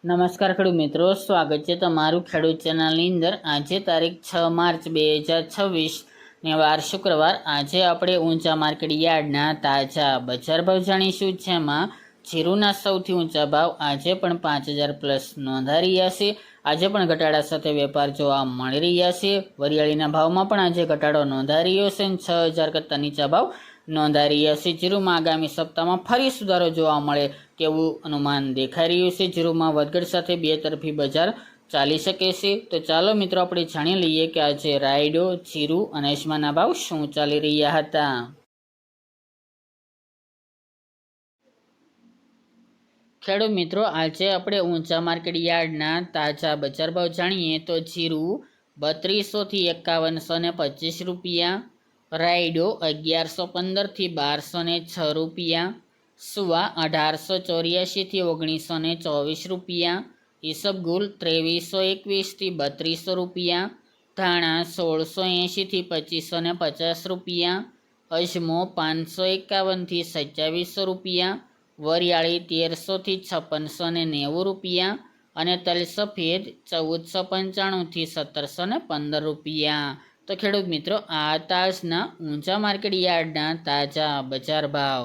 નમસ્કાર ખેડૂત મિત્રો, સ્વાગત છે તમારું ખેડૂત ચેનલની અંદર। આજે તારીખ 6 માર્ચ 2026 ને વાર શુક્રવાર। આજે આપણે ઊંચા માર્કેટ યાર્ડના તાજા બજાર ભાવ જાણીશું, જેમાં જીરુના સૌથી ઊંચા ભાવ આજે પણ 5000 પ્લસ નોંધાઈ રહ્યા છે। આજે પણ ઘટાડા સાથે વેપાર જોવા મળી રહ્યા છે। વરિયાળીના ભાવમાં પણ આજે ઘટાડો નોંધાઈ રહ્યો છે અને 6000 કરતાં નીચા ભાવ નોંધાઈ રહ્યા છે। જીરુમાં આગામી સપ્તાહમાં ફરી સુધારો જોવા મળે તેવું અનુમાન દેખાઈ રહ્યું છે। જીરુમાં વધઘટ સાથે બે તરફી બજાર ચાલી શકે છે। તો ચાલો મિત્રો આપણે જાણી લઈએ કે આજે રાયડો, જીરુ અને અજમાના ભાવ શું ચાલી રહ્યા હતા। ખેડૂત મિત્રો, આજે આપણે ઊંચા માર્કેટ યાર્ડના તાજા બજાર ભાવ જાણીએ તો જીરુ 3200 થી 5125 રૂપિયા, રાયડો 1115 થી 1206 રૂપિયા, સુવા 1884 થી 1924 રૂપિયા, ઈસબગુલ 2321 થી 3200 રૂપિયા, ધાણા 1680 થી 2550 રૂપિયા, અજમો 551 થી 2700 રૂપિયા, વરિયાળી 1300 થી 5690 રૂપિયા અને તલ સફેદ 1495 થી 1715 રૂપિયા। તો ખેડૂત મિત્રો, આ તાજના ઊંચા માર્કેટ યાર્ડના તાજા બજાર ભાવ।